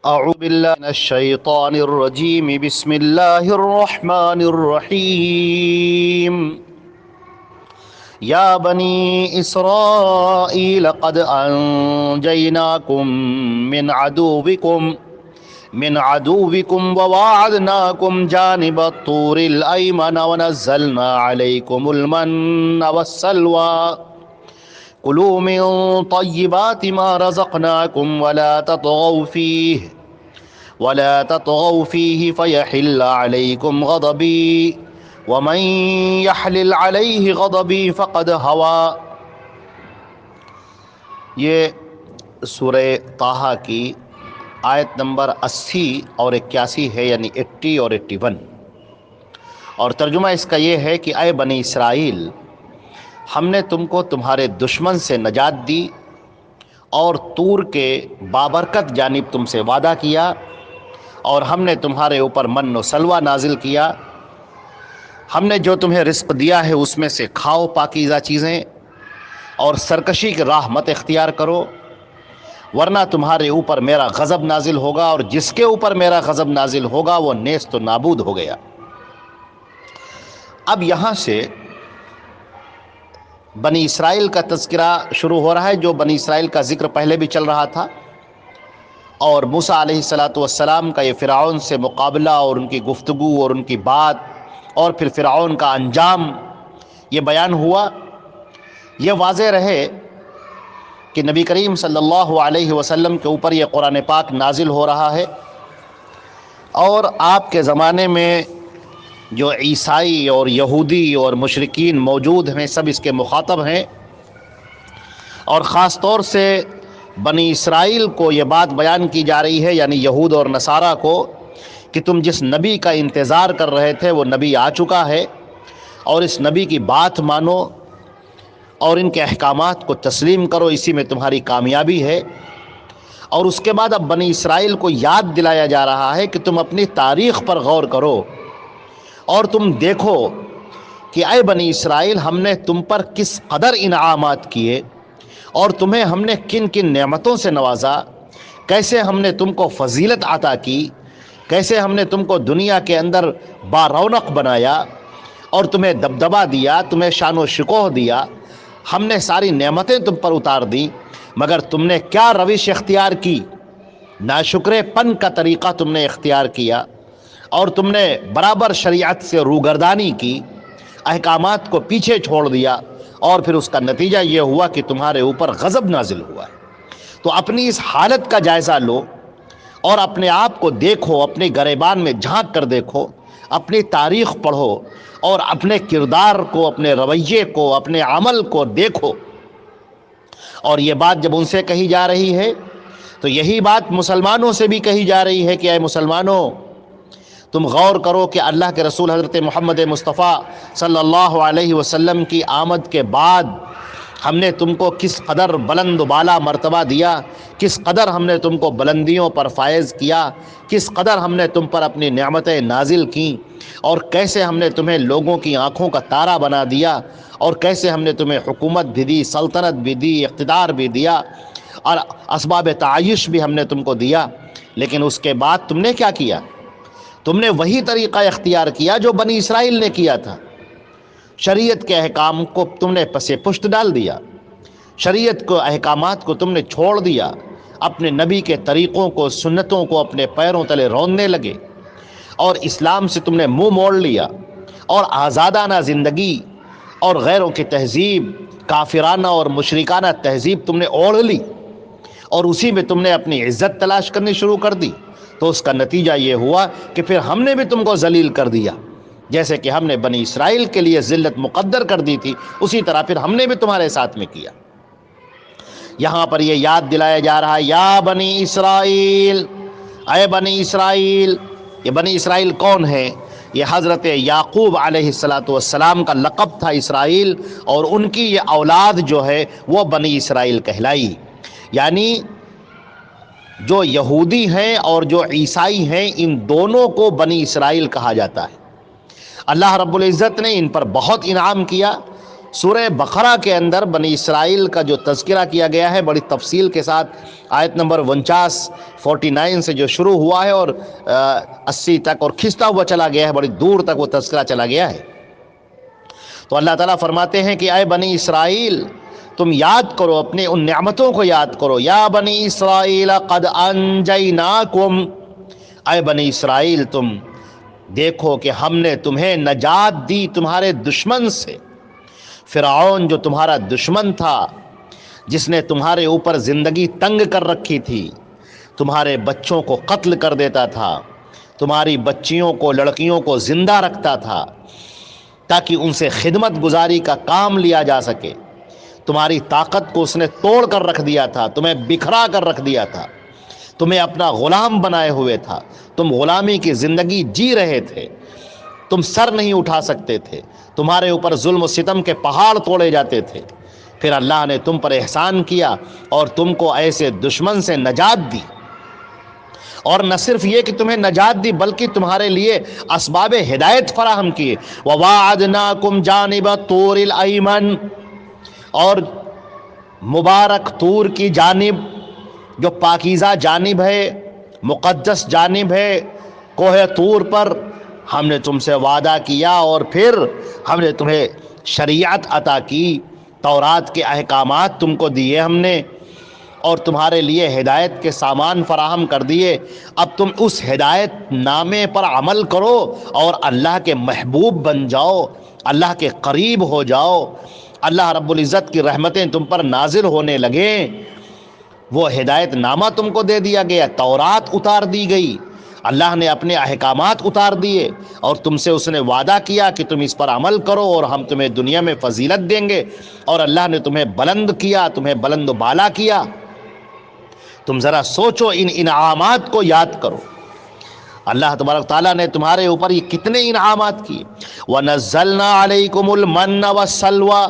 أعوذ بالله من الشيطان الرجيم. بسم الله الرحمن الرحيم. يا بني إسرائيل قد أنجيناكم من عدوكم وواعدناكم جانب الطور الأيمن ونزلنا عليكم المن والسلوى كلوا من طيبات ما رزقناكم ولا تطغوا فيه فيحل عليكم غضبي ومن يحلل عليه غضبي فقد هوى. یہ سورہ طٰہٰ کی آیت نمبر 80 اور 81 ہے، یعنی 80 اور 81، اور ترجمہ اس کا یہ ہے کہ اے بنی اسرائیل، ہم نے تم کو تمہارے دشمن سے نجات دی اور طور کے بابرکت جانب تم سے وعدہ کیا، اور ہم نے تمہارے اوپر من و سلوہ نازل کیا. ہم نے جو تمہیں رزق دیا ہے اس میں سے کھاؤ پاکیزہ چیزیں، اور سرکشی کی راہ مت اختیار کرو، ورنہ تمہارے اوپر میرا غضب نازل ہوگا، اور جس کے اوپر میرا غضب نازل ہوگا وہ نیست و نابود ہو گیا. اب یہاں سے بنی اسرائیل کا تذکرہ شروع ہو رہا ہے، جو بنی اسرائیل کا ذکر پہلے بھی چل رہا تھا، اور موسیٰ علیہ السلام کا یہ فرعون سے مقابلہ اور ان کی گفتگو اور ان کی بات، اور پھر فرعون کا انجام یہ بیان ہوا. یہ واضح رہے کہ نبی کریم صلی اللہ علیہ وسلم کے اوپر یہ قرآن پاک نازل ہو رہا ہے، اور آپ کے زمانے میں جو عیسائی اور یہودی اور مشرکین موجود ہیں سب اس کے مخاطب ہیں، اور خاص طور سے بنی اسرائیل کو یہ بات بیان کی جا رہی ہے، یعنی یہود اور نصارہ کو، کہ تم جس نبی کا انتظار کر رہے تھے وہ نبی آ چکا ہے، اور اس نبی کی بات مانو اور ان کے احکامات کو تسلیم کرو، اسی میں تمہاری کامیابی ہے. اور اس کے بعد اب بنی اسرائیل کو یاد دلایا جا رہا ہے کہ تم اپنی تاریخ پر غور کرو اور تم دیکھو کہ اے بنی اسرائیل، ہم نے تم پر کس قدر انعامات کیے، اور تمہیں ہم نے کن کن نعمتوں سے نوازا، کیسے ہم نے تم کو فضیلت عطا کی، کیسے ہم نے تم کو دنیا کے اندر بارونق بنایا اور تمہیں دبدبہ دیا، تمہیں شان و شکوہ دیا. ہم نے ساری نعمتیں تم پر اتار دیں، مگر تم نے کیا روش اختیار کی؟ ناشکر پن کا طریقہ تم نے اختیار کیا، اور تم نے برابر شریعت سے روگردانی کی، احکامات کو پیچھے چھوڑ دیا، اور پھر اس کا نتیجہ یہ ہوا کہ تمہارے اوپر غضب نازل ہوا ہے. تو اپنی اس حالت کا جائزہ لو اور اپنے آپ کو دیکھو، اپنے گریبان میں جھانک کر دیکھو، اپنی تاریخ پڑھو، اور اپنے کردار کو، اپنے رویے کو، اپنے عمل کو دیکھو. اور یہ بات جب ان سے کہی جا رہی ہے تو یہی بات مسلمانوں سے بھی کہی جا رہی ہے کہ اے مسلمانوں، تم غور کرو کہ اللہ کے رسول حضرت محمد مصطفیٰ صلی اللہ علیہ وسلم کی آمد کے بعد ہم نے تم کو کس قدر بلند و بالا مرتبہ دیا، کس قدر ہم نے تم کو بلندیوں پر فائز کیا، کس قدر ہم نے تم پر اپنی نعمتیں نازل کیں، اور کیسے ہم نے تمہیں لوگوں کی آنکھوں کا تارا بنا دیا، اور کیسے ہم نے تمہیں حکومت بھی دی، سلطنت بھی دی، اقتدار بھی دیا، اور اسباب تعیش بھی ہم نے تم کو دیا. لیکن اس کے بعد تم نے کیا کیا؟ تم نے وہی طریقہ اختیار کیا جو بنی اسرائیل نے کیا تھا. شریعت کے احکام کو تم نے پس پشت ڈال دیا، شریعت کو احکامات کو تم نے چھوڑ دیا، اپنے نبی کے طریقوں کو، سنتوں کو اپنے پیروں تلے روننے لگے، اور اسلام سے تم نے منہ موڑ لیا، اور آزادانہ زندگی اور غیروں کی تہذیب، کافرانہ اور مشرکانہ تہذیب تم نے اوڑھ لی، اور اسی میں تم نے اپنی عزت تلاش کرنی شروع کر دی. تو اس کا نتیجہ یہ ہوا کہ پھر ہم نے بھی تم کو ذلیل کر دیا. جیسے کہ ہم نے بنی اسرائیل کے لیے ذلت مقدر کر دی تھی، اسی طرح پھر ہم نے بھی تمہارے ساتھ میں کیا. یہاں پر یہ یاد دلایا جا رہا ہے، یا بنی اسرائیل، اے بنی اسرائیل. یہ بنی اسرائیل کون ہے؟ یہ حضرت یعقوب علیہ السلام کا لقب تھا اسرائیل، اور ان کی یہ اولاد جو ہے وہ بنی اسرائیل کہلائی. یعنی جو یہودی ہیں اور جو عیسائی ہیں، ان دونوں کو بنی اسرائیل کہا جاتا ہے. اللہ رب العزت نے ان پر بہت انعام کیا، سورہ بقرہ کے اندر بنی اسرائیل کا جو تذکرہ کیا گیا ہے بڑی تفصیل کے ساتھ، آیت نمبر 49 سے جو شروع ہوا ہے اور 80 تک اور کھنچتا ہوا چلا گیا ہے، بڑی دور تک وہ تذکرہ چلا گیا ہے۔ تو اللہ تعالیٰ فرماتے ہیں کہ اے بنی اسرائیل، تم یاد کرو، اپنے ان نعمتوں کو یاد کرو۔ یا بنی اسرائیل قد انجیناکم، اے بنی اسرائیل تم دیکھو کہ ہم نے تمہیں نجات دی تمہارے دشمن سے۔ فرعون جو تمہارا دشمن تھا، جس نے تمہارے اوپر زندگی تنگ کر رکھی تھی، تمہارے بچوں کو قتل کر دیتا تھا، تمہاری بچیوں کو، لڑکیوں کو زندہ رکھتا تھا تاکہ ان سے خدمت گزاری کا کام لیا جا سکے، تمہاری طاقت کو اس نے توڑ کر رکھ دیا تھا، تمہیں بکھرا کر رکھ دیا تھا، تمہیں اپنا غلام بنائے ہوئے تھا، تم غلامی کی زندگی جی رہے تھے، تم سر نہیں اٹھا سکتے تھے، تمہارے اوپر ظلم و ستم کے پہاڑ توڑے جاتے تھے۔ پھر اللہ نے تم پر احسان کیا اور تم کو ایسے دشمن سے نجات دی، اور نہ صرف یہ کہ تمہیں نجات دی بلکہ تمہارے لیے اسباب ہدایت فراہم کیے۔ وَوَاعَدْنَاكُمْ جَانِبَ طُورِ الْأَيْمَنِ، اور مبارک طور کی جانب، جو پاکیزہ جانب ہے، مقدس جانب ہے، کوہ طور پر ہم نے تم سے وعدہ کیا، اور پھر ہم نے تمہیں شریعت عطا کی، تورات کے احکامات تم کو دیے ہم نے، اور تمہارے لیے ہدایت کے سامان فراہم کر دیے۔ اب تم اس ہدایت نامے پر عمل کرو اور اللہ کے محبوب بن جاؤ، اللہ کے قریب ہو جاؤ، اللہ رب العزت کی رحمتیں تم پر نازل ہونے لگیں۔ وہ ہدایت نامہ تم کو دے دیا گیا، تورات اتار دی گئی، اللہ نے اپنے احکامات اتار دیے، اور تم سے اس نے وعدہ کیا کہ تم اس پر عمل کرو اور ہم تمہیں دنیا میں فضیلت دیں گے، اور اللہ نے تمہیں بلند کیا، تمہیں بلند و بالا کیا۔ تم ذرا سوچو، ان انعامات کو یاد کرو۔ اللہ تبارک تعالیٰ نے تمہارے اوپر یہ کتنے انعامات کیے۔ وَنَزَّلْنَا عَلَيْكُمُ الْمَنَّ وَالسَّلْوَىٰ،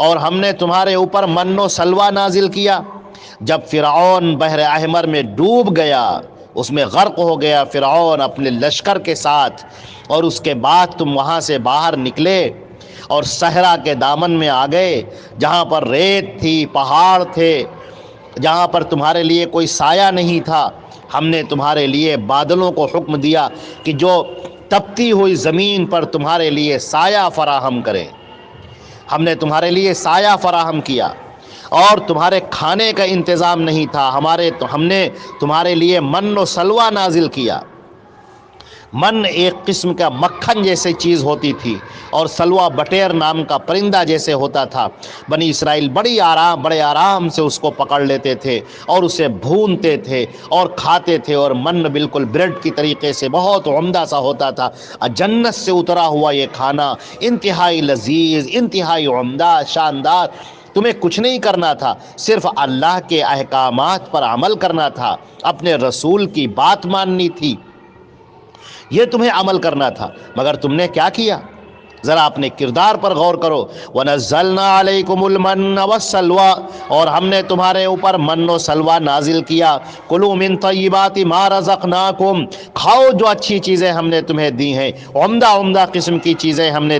اور ہم نے تمہارے اوپر من و سلوہ نازل کیا۔ جب فرعون بحر احمر میں ڈوب گیا، اس میں غرق ہو گیا فرعون اپنے لشکر کے ساتھ، اور اس کے بعد تم وہاں سے باہر نکلے اور صحرا کے دامن میں آ گئے، جہاں پر ریت تھی، پہاڑ تھے، جہاں پر تمہارے لیے کوئی سایہ نہیں تھا، ہم نے تمہارے لیے بادلوں کو حکم دیا کہ جو تپتی ہوئی زمین پر تمہارے لیے سایہ فراہم کریں۔ ہم نے تمہارے لیے سایہ فراہم کیا، اور تمہارے کھانے کا انتظام نہیں تھا، ہم نے تمہارے لیے من و سلوہ نازل کیا۔ من ایک قسم کا مکھن جیسے چیز ہوتی تھی، اور سلوہ بٹیر نام کا پرندہ جیسے ہوتا تھا۔ بنی اسرائیل بڑے آرام سے اس کو پکڑ لیتے تھے اور اسے بھونتے تھے اور کھاتے تھے، اور من بالکل بریڈ کی طریقے سے بہت عمدہ سا ہوتا تھا، جنت سے اترا ہوا یہ کھانا، انتہائی لذیذ، انتہائی عمدہ، شاندار۔ تمہیں کچھ نہیں کرنا تھا، صرف اللہ کے احکامات پر عمل کرنا تھا، اپنے رسول کی بات ماننی تھی، یہ تمہیں عمل کرنا تھا، مگر تم نے کیا کیا؟ ذرا اپنے کردار پر غور کرو۔ وَنَزَّلْنَا عَلَيْكُمُ الْمَنَّ وَالسَّلْوَىٰ، اور ہم نے تمہارے اوپر من و سلوہ نازل کیا۔ کُلُوا مِن طَیِّبَاتِ مَا رَزَقْنَاکُمْ، کھاؤ جو اچھی چیزیں ہم نے تمہیں دی ہیں، عمدہ قسم کی چیزیں ہم نے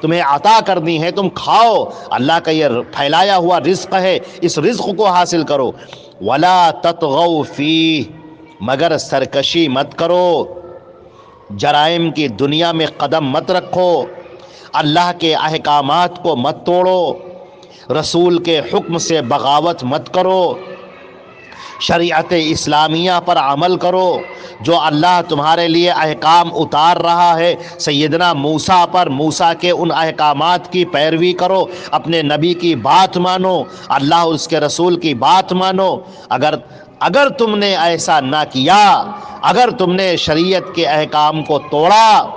تمہیں عطا کر دی ہیں، تم کھاؤ، اللہ کا یہ پھیلایا ہوا رزق ہے، اس رزق کو حاصل کرو۔ وَلَا تَطْغَوْا فِیہ، مگر سرکشی مت کرو، جرائم کی دنیا میں قدم مت رکھو، اللہ کے احکامات کو مت توڑو، رسول کے حکم سے بغاوت مت کرو، شریعت اسلامیہ پر عمل کرو، جو اللہ تمہارے لیے احکام اتار رہا ہے سیدنا موسیٰ پر، موسیٰ کے ان احکامات کی پیروی کرو، اپنے نبی کی بات مانو، اللہ اس کے رسول کی بات مانو۔ اگر تم نے ایسا نہ کیا، اگر تم نے شریعت کے احکام کو توڑا،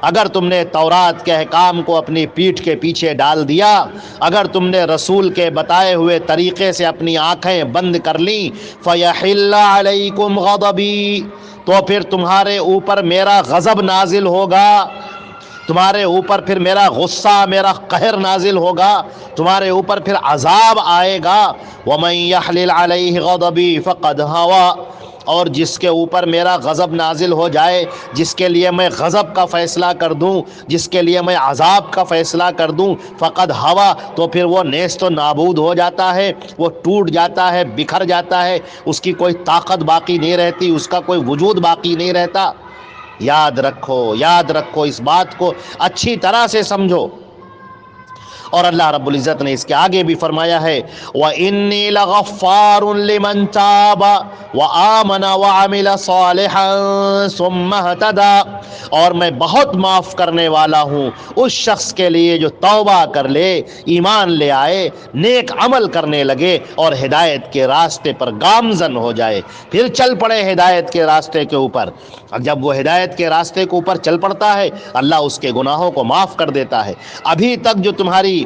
اگر تم نے تورات کے احکام کو اپنی پیٹھ کے پیچھے ڈال دیا، اگر تم نے رسول کے بتائے ہوئے طریقے سے اپنی آنکھیں بند کر لیں، فَيَحِلَّ عَلَيْكُمْ غَضَبِي، تو پھر تمہارے اوپر میرا غضب نازل ہوگا، تمہارے اوپر پھر میرا غصہ، میرا قہر نازل ہوگا، تمہارے اوپر پھر عذاب آئے گا۔ وَمَن يَحْلِلْ عَلَيْهِ غَضَبِي فَقَدْ هَوَىٰ، اور جس کے اوپر میرا غضب نازل ہو جائے، جس کے لیے میں غضب کا فیصلہ کر دوں، جس کے لیے میں عذاب کا فیصلہ کر دوں، فقد ہوا، تو پھر وہ نیست و نابود ہو جاتا ہے، وہ ٹوٹ جاتا ہے، بکھر جاتا ہے، اس کی کوئی طاقت باقی نہیں رہتی، اس کا کوئی وجود باقی نہیں رہتا۔ یاد رکھو اس بات کو اچھی طرح سے سمجھو۔ اور اللہ رب العزت نے اس کے آگے بھی فرمایا ہے وَإِنِّي لَغَفَّارٌ لِمَن تَابَ وَآمَنَ وَعَمِلَ صَالِحًا ثُمَّ اهْتَدَى، اور میں بہت معاف کرنے والا ہوں اس شخص کے لیے جو توبہ کر لے، ایمان لے آئے، نیک عمل کرنے لگے اور ہدایت کے راستے پر گامزن ہو جائے، پھر چل پڑے ہدایت کے راستے کے اوپر۔ اور جب وہ ہدایت کے راستے کے اوپر چل پڑتا ہے، اللہ اس کے گناہوں کو معاف کر دیتا ہے۔ ابھی تک جو تمہاری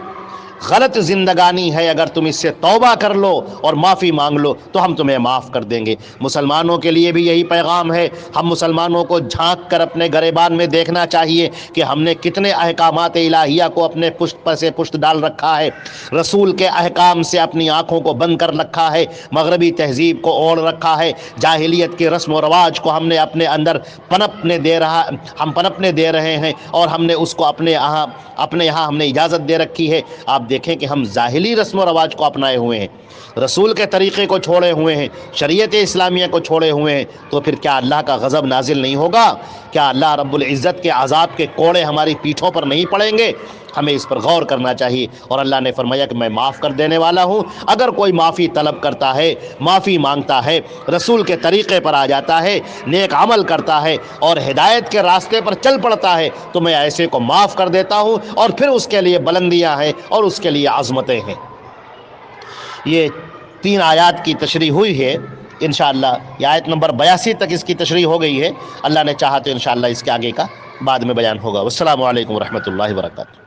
غلط زندگانی ہے، اگر تم اس سے توبہ کر لو اور معافی مانگ لو تو ہم تمہیں معاف کر دیں گے۔ مسلمانوں کے لیے بھی یہی پیغام ہے۔ ہم مسلمانوں کو جھانک کر اپنے گریبان میں دیکھنا چاہیے کہ ہم نے کتنے احکامات الہیہ کو اپنے پشت پر سے پشت ڈال رکھا ہے، رسول کے احکام سے اپنی آنکھوں کو بند کر رکھا ہے، مغربی تہذیب کو اوڑھ رکھا ہے، جاہلیت کے رسم و رواج کو ہم نے اپنے اندر پنپنے دے رہے ہیں، اور ہم نے اس کو اپنے یہاں ہم نے اجازت دے رکھی ہے۔ آپ دیکھیں کہ ہم ظاہری رسم و رواج کو اپنائے ہوئے ہیں، رسول کے طریقے کو چھوڑے ہوئے ہیں، شریعت اسلامیہ کو چھوڑے ہوئے ہیں، تو پھر کیا اللہ کا غضب نازل نہیں ہوگا؟ کیا اللہ رب العزت کے عذاب کے کوڑے ہماری پیٹھوں پر نہیں پڑیں گے؟ ہمیں اس پر غور کرنا چاہیے۔ اور اللہ نے فرمایا کہ میں معاف کر دینے والا ہوں۔ اگر کوئی معافی طلب کرتا ہے، معافی مانگتا ہے، رسول کے طریقے پر آ جاتا ہے، نیک عمل کرتا ہے اور ہدایت کے راستے پر چل پڑتا ہے، تو میں ایسے کو معاف کر دیتا ہوں، اور پھر اس کے لیے بلندیاں ہیں اور اس کے لیے عظمتیں ہیں۔ یہ 3 آیات کی تشریح ہوئی ہے انشاءاللہ۔ یہ آیت نمبر 82 تک اس کی تشریح ہو گئی ہے۔ اللہ نے چاہا تو انشاءاللہ اس کے آگے کا بعد میں بیان ہوگا۔ والسلام علیکم ورحمۃ اللہ وبرکاتہ۔